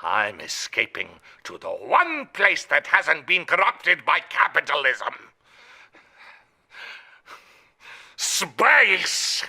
I'm escaping to the one place that hasn't been corrupted by capitalism. Space!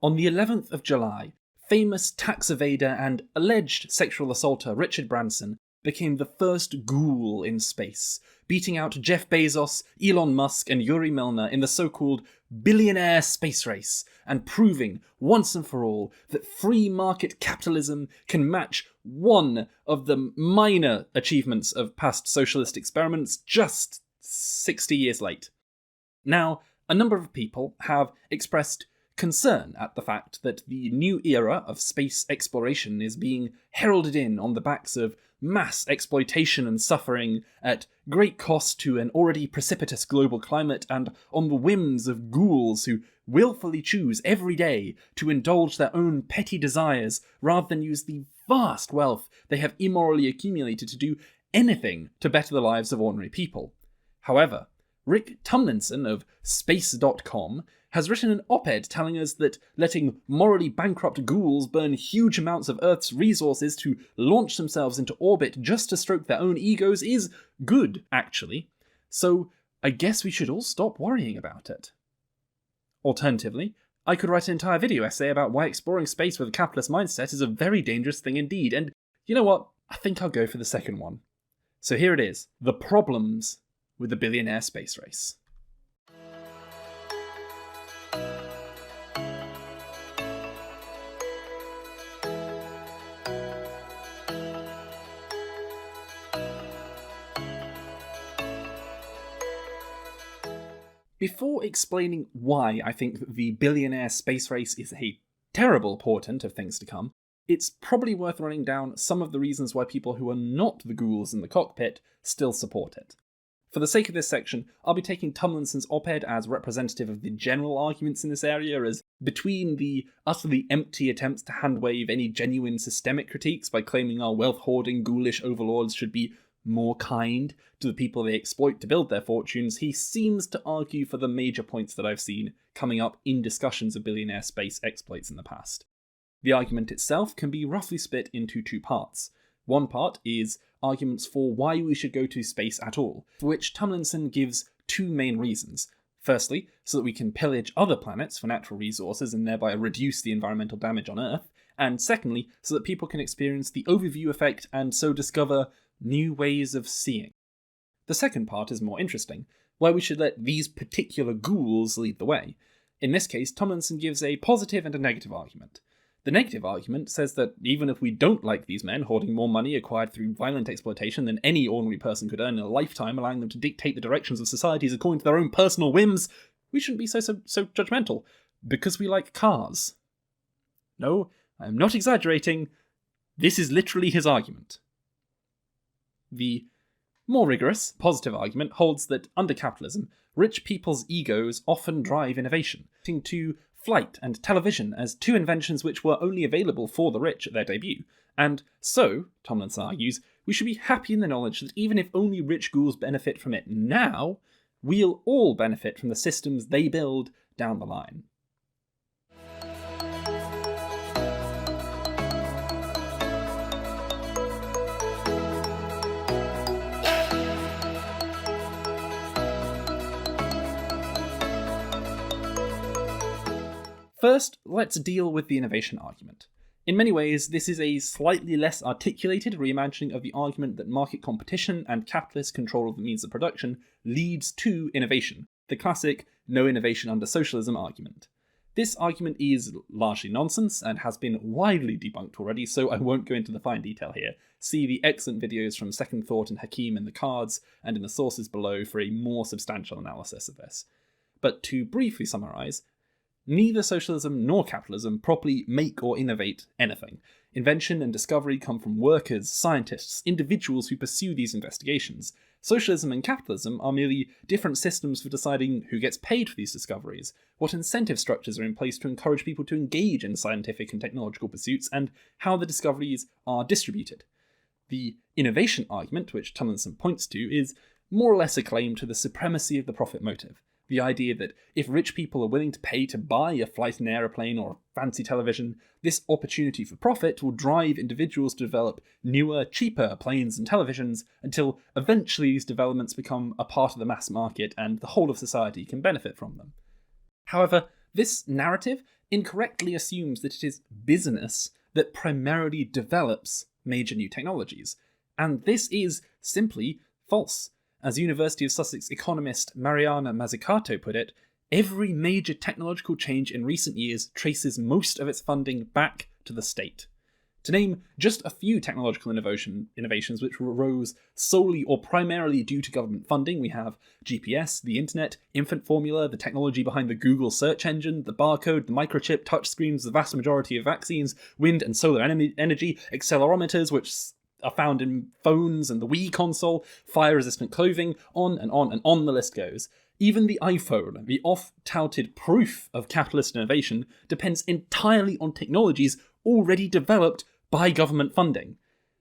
On the 11th of July, famous tax evader and alleged sexual assaulter Richard Branson became the first ghoul in space, beating out Jeff Bezos, Elon Musk and Yuri Milner in the so-called billionaire space race, and proving once and for all that free market capitalism can match one of the minor achievements of past socialist experiments just 60 years late. Now, a number of people have expressed concern at the fact that the new era of space exploration is being heralded in on the backs of mass exploitation and suffering at great cost to an already precipitous global climate and on the whims of ghouls who willfully choose every day to indulge their own petty desires rather than use the vast wealth they have immorally accumulated to do anything to better the lives of ordinary people. However, Rick Tumlinson of Space.com has written an op-ed telling us that letting morally bankrupt ghouls burn huge amounts of Earth's resources to launch themselves into orbit just to stroke their own egos is good, actually. So I guess we should all stop worrying about it. Alternatively, I could write an entire video essay about why exploring space with a capitalist mindset is a very dangerous thing indeed, and you know what? I think I'll go for the second one. So here it is, the problems with the billionaire space race. Before explaining why I think the billionaire space race is a terrible portent of things to come, it's probably worth running down some of the reasons why people who are not the ghouls in the cockpit still support it. For the sake of this section, I'll be taking Tumlinson's op-ed as representative of the general arguments in this area, as between the utterly empty attempts to handwave any genuine systemic critiques by claiming our wealth-hoarding ghoulish overlords should be more kind to the people they exploit to build their fortunes, he seems to argue for the major points that I've seen coming up in discussions of billionaire space exploits in the past. The argument itself can be roughly split into two parts. One part is arguments for why we should go to space at all, for which Tumlinson gives two main reasons. Firstly, so that we can pillage other planets for natural resources and thereby reduce the environmental damage on Earth, and secondly, so that people can experience the overview effect and so discover new ways of seeing. The second part is more interesting, why we should let these particular ghouls lead the way. In this case, Tumlinson gives a positive and a negative argument. The negative argument says that even if we don't like these men hoarding more money acquired through violent exploitation than any ordinary person could earn in a lifetime, allowing them to dictate the directions of societies according to their own personal whims, we shouldn't be so judgmental, because we like cars. No, I am not exaggerating. This is literally his argument. The more rigorous, positive argument holds that under capitalism, rich people's egos often drive innovation, leading to flight and television as two inventions which were only available for the rich at their debut. And so, Tomlinson argues, we should be happy in the knowledge that even if only rich ghouls benefit from it now, we'll all benefit from the systems they build down the line. First, let's deal with the innovation argument. In many ways, this is a slightly less articulated reimagining of the argument that market competition and capitalist control of the means of production leads to innovation, the classic no innovation under socialism argument. This argument is largely nonsense and has been widely debunked already, so I won't go into the fine detail here. See the excellent videos from Second Thought and Hakim in the cards and in the sources below for a more substantial analysis of this. But to briefly summarise, neither socialism nor capitalism properly make or innovate anything. Invention and discovery come from workers, scientists, individuals who pursue these investigations. Socialism and capitalism are merely different systems for deciding who gets paid for these discoveries, what incentive structures are in place to encourage people to engage in scientific and technological pursuits, and how the discoveries are distributed. The innovation argument, which Tomlinson points to, is more or less a claim to the supremacy of the profit motive. The idea that if rich people are willing to pay to buy a flight in an aeroplane or a fancy television, this opportunity for profit will drive individuals to develop newer, cheaper planes and televisions until eventually these developments become a part of the mass market and the whole of society can benefit from them. However, this narrative incorrectly assumes that it is business that primarily develops major new technologies, and this is simply false. As University of Sussex economist Mariana Mazzucato put it, every major technological change in recent years traces most of its funding back to the state. To name just a few technological innovations which arose solely or primarily due to government funding, we have GPS, the internet, infant formula, the technology behind the Google search engine, the barcode, the microchip, touchscreens, the vast majority of vaccines, wind and solar energy, accelerometers, which are found in phones and the Wii console, fire-resistant clothing, on and on the list goes. Even the iPhone, the oft-touted proof of capitalist innovation, depends entirely on technologies already developed by government funding.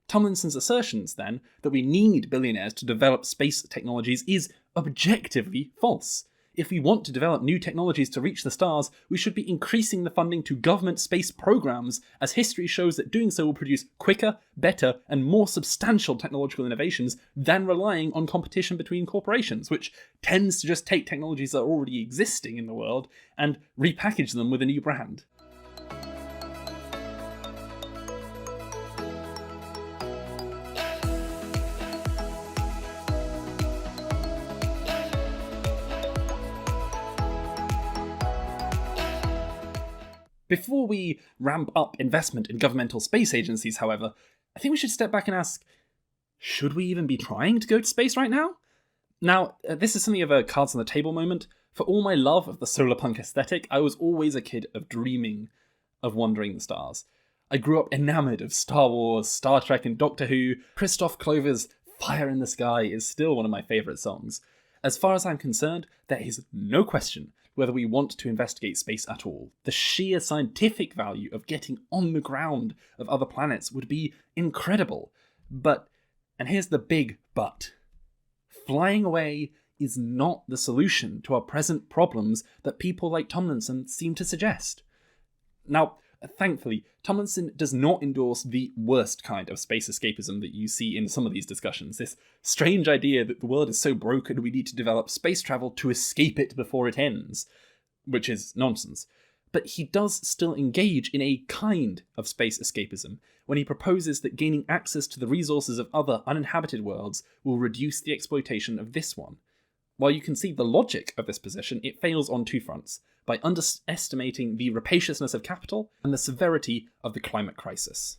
Tomlinson's assertions, then, that we need billionaires to develop space technologies is objectively false. If we want to develop new technologies to reach the stars, we should be increasing the funding to government space programs, as history shows that doing so will produce quicker, better, and more substantial technological innovations than relying on competition between corporations, which tends to just take technologies that are already existing in the world and repackage them with a new brand. Before we ramp up investment in governmental space agencies, however, I think we should step back and ask, should we even be trying to go to space right now? Now, this is something of a cards on the table moment. For all my love of the solar punk aesthetic, I was always a kid of dreaming of wandering the stars. I grew up enamoured of Star Wars, Star Trek and Doctor Who. Christoph Clover's Fire in the Sky is still one of my favourite songs. As far as I'm concerned, there is no question whether we want to investigate space at all. The sheer scientific value of getting on the ground of other planets would be incredible. But, and here's the big but, flying away is not the solution to our present problems that people like Tomlinson seem to suggest. Now, thankfully, Tomlinson does not endorse the worst kind of space escapism that you see in some of these discussions, this strange idea that the world is so broken we need to develop space travel to escape it before it ends, which is nonsense. But he does still engage in a kind of space escapism when he proposes that gaining access to the resources of other uninhabited worlds will reduce the exploitation of this one. While you can see the logic of this position, it fails on two fronts, by underestimating the rapaciousness of capital and the severity of the climate crisis.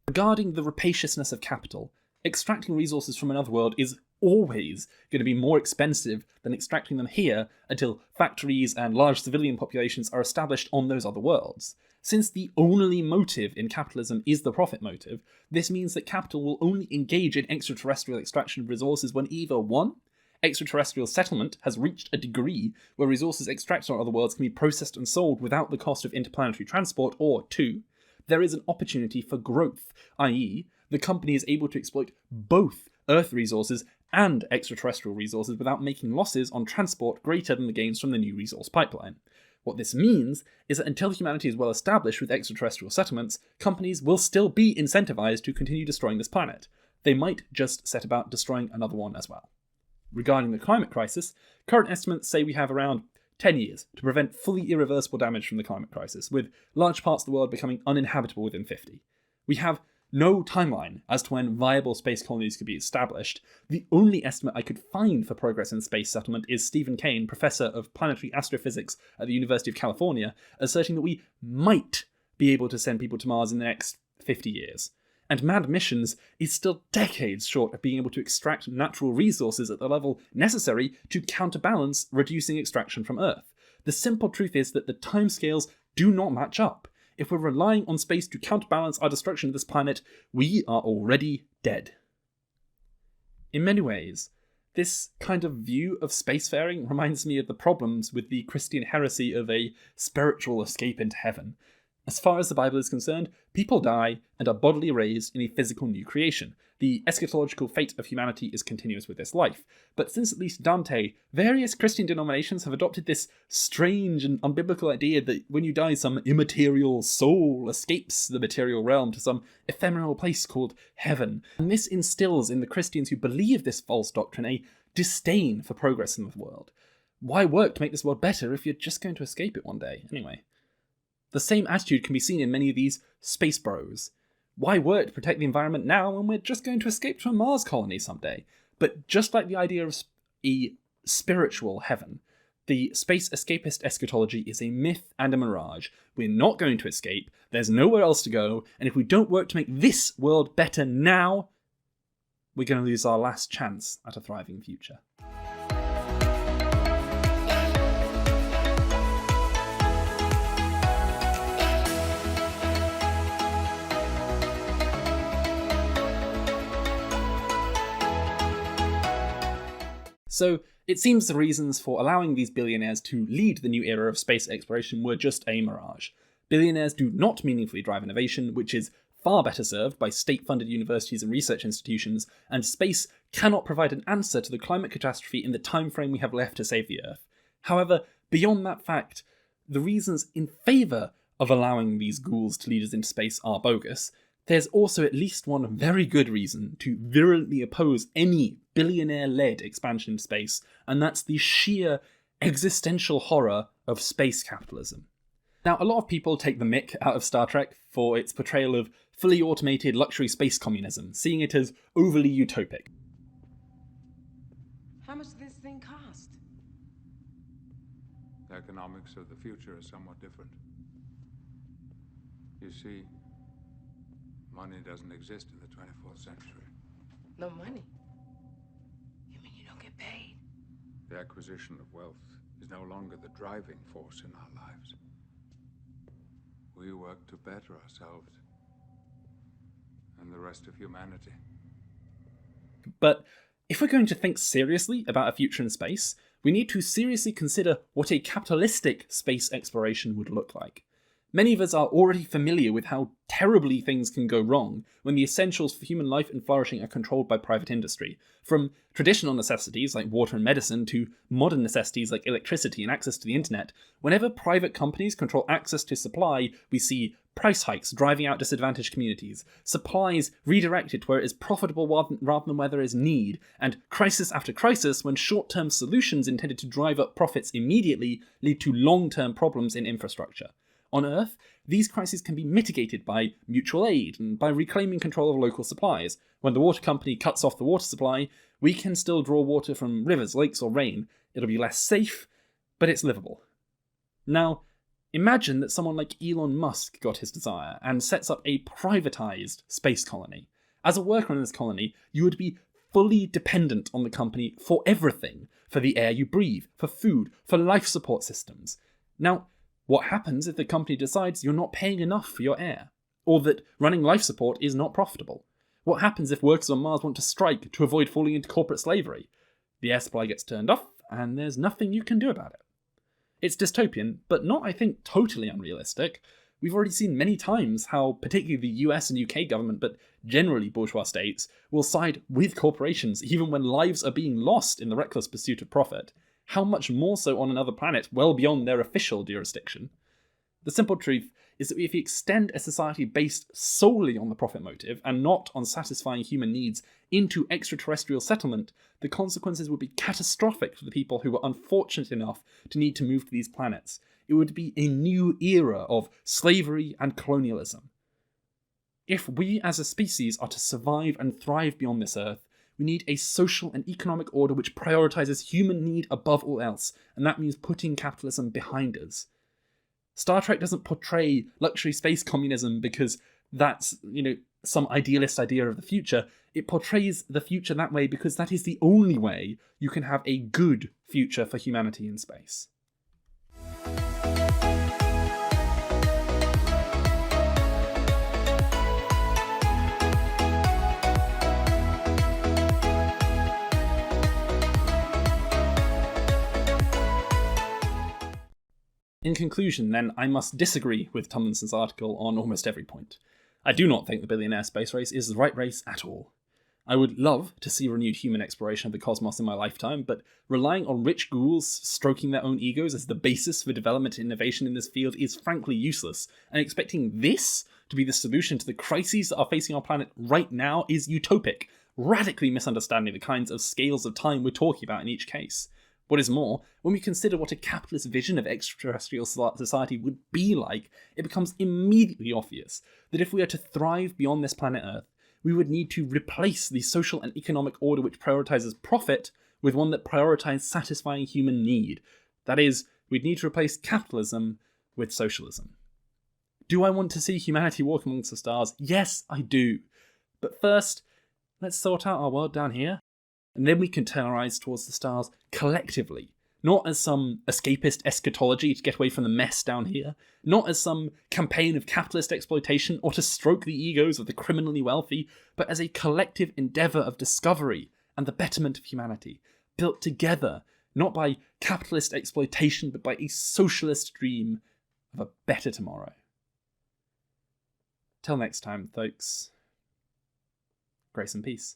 Regarding the rapaciousness of capital, extracting resources from another world is always going to be more expensive than extracting them here until factories and large civilian populations are established on those other worlds. Since the only motive in capitalism is the profit motive, this means that capital will only engage in extraterrestrial extraction of resources when either 1. Extraterrestrial settlement has reached a degree where resources extracted on other worlds can be processed and sold without the cost of interplanetary transport, or 2. There is an opportunity for growth, i.e., the company is able to exploit both Earth resources and extraterrestrial resources without making losses on transport greater than the gains from the new resource pipeline. What this means is that until humanity is well established with extraterrestrial settlements, companies will still be incentivized to continue destroying this planet. They might just set about destroying another one as well. Regarding the climate crisis, current estimates say we have around 10 years to prevent fully irreversible damage from the climate crisis, with large parts of the world becoming uninhabitable within 50. We have no timeline as to when viable space colonies could be established. The only estimate I could find for progress in space settlement is Stephen Kane, professor of planetary astrophysics at the University of California, asserting that we might be able to send people to Mars in the next 50 years. And manned missions is still decades short of being able to extract natural resources at the level necessary to counterbalance reducing extraction from Earth. The simple truth is that the timescales do not match up. If we're relying on space to counterbalance our destruction of this planet, we are already dead. In many ways, this kind of view of spacefaring reminds me of the problems with the Christian heresy of a spiritual escape into heaven. As far as the Bible is concerned, people die and are bodily raised in a physical new creation. The eschatological fate of humanity is continuous with this life. But since at least Dante, various Christian denominations have adopted this strange and unbiblical idea that when you die, some immaterial soul escapes the material realm to some ephemeral place called heaven. And this instills in the Christians who believe this false doctrine a disdain for progress in the world. Why work to make this world better if you're just going to escape it one day, anyway? The same attitude can be seen in many of these space bros. Why work to protect the environment now when we're just going to escape to a Mars colony someday? But just like the idea of a spiritual heaven, the space escapist eschatology is a myth and a mirage. We're not going to escape, there's nowhere else to go, and if we don't work to make this world better now, we're going to lose our last chance at a thriving future. So it seems the reasons for allowing these billionaires to lead the new era of space exploration were just a mirage. Billionaires do not meaningfully drive innovation, which is far better served by state-funded universities and research institutions, and space cannot provide an answer to the climate catastrophe in the time frame we have left to save the Earth. However, beyond that fact, the reasons in favour of allowing these ghouls to lead us into space are bogus. There's also at least one very good reason to virulently oppose any billionaire-led expansion into space, and that's the sheer existential horror of space capitalism. Now, a lot of people take the mick out of Star Trek for its portrayal of fully automated luxury space communism, seeing it as overly utopic. How much does this thing cost? The economics of the future is somewhat different. You see, money doesn't exist in the 24th century. No money? You mean you don't get paid? The acquisition of wealth is no longer the driving force in our lives. We work to better ourselves and the rest of humanity. But if we're going to think seriously about a future in space, we need to seriously consider what a capitalistic space exploration would look like. Many of us are already familiar with how terribly things can go wrong when the essentials for human life and flourishing are controlled by private industry. From traditional necessities like water and medicine to modern necessities like electricity and access to the internet, whenever private companies control access to supply, we see price hikes driving out disadvantaged communities, supplies redirected where it is profitable rather than where there is need, and crisis after crisis when short-term solutions intended to drive up profits immediately lead to long-term problems in infrastructure. On Earth, these crises can be mitigated by mutual aid and by reclaiming control of local supplies. When the water company cuts off the water supply, we can still draw water from rivers, lakes, or rain. It'll be less safe, but it's livable. Now, imagine that someone like Elon Musk got his desire and sets up a privatized space colony. As a worker in this colony, you would be fully dependent on the company for everything, for the air you breathe, for food, for life support systems. Now, what happens if the company decides you're not paying enough for your air? Or that running life support is not profitable? What happens if workers on Mars want to strike to avoid falling into corporate slavery? The air supply gets turned off, and there's nothing you can do about it. It's dystopian, but not, I think, totally unrealistic. We've already seen many times how particularly the US and UK government, but generally bourgeois states, will side with corporations even when lives are being lost in the reckless pursuit of profit. How much more so on another planet well beyond their official jurisdiction? The simple truth is that if we extend a society based solely on the profit motive and not on satisfying human needs into extraterrestrial settlement, the consequences would be catastrophic for the people who were unfortunate enough to need to move to these planets. It would be a new era of slavery and colonialism. If we as a species are to survive and thrive beyond this Earth, we need a social and economic order which prioritises human need above all else, and that means putting capitalism behind us. Star Trek doesn't portray luxury space communism because that's, some idealist idea of the future. It portrays the future that way because that is the only way you can have a good future for humanity in space. In conclusion, then, I must disagree with Tomlinson's article on almost every point. I do not think the billionaire space race is the right race at all. I would love to see renewed human exploration of the cosmos in my lifetime, but relying on rich ghouls stroking their own egos as the basis for development and innovation in this field is frankly useless, and expecting this to be the solution to the crises that are facing our planet right now is utopic, radically misunderstanding the kinds of scales of time we're talking about in each case. What is more, when we consider what a capitalist vision of extraterrestrial society would be like, it becomes immediately obvious that if we are to thrive beyond this planet Earth, we would need to replace the social and economic order which prioritises profit with one that prioritises satisfying human need. That is, we'd need to replace capitalism with socialism. Do I want to see humanity walk amongst the stars? Yes, I do. But first, let's sort out our world down here. And then we can turn our eyes towards the stars collectively, not as some escapist eschatology to get away from the mess down here, not as some campaign of capitalist exploitation or to stroke the egos of the criminally wealthy, but as a collective endeavour of discovery and the betterment of humanity, built together, not by capitalist exploitation, but by a socialist dream of a better tomorrow. Till next time, folks, grace and peace.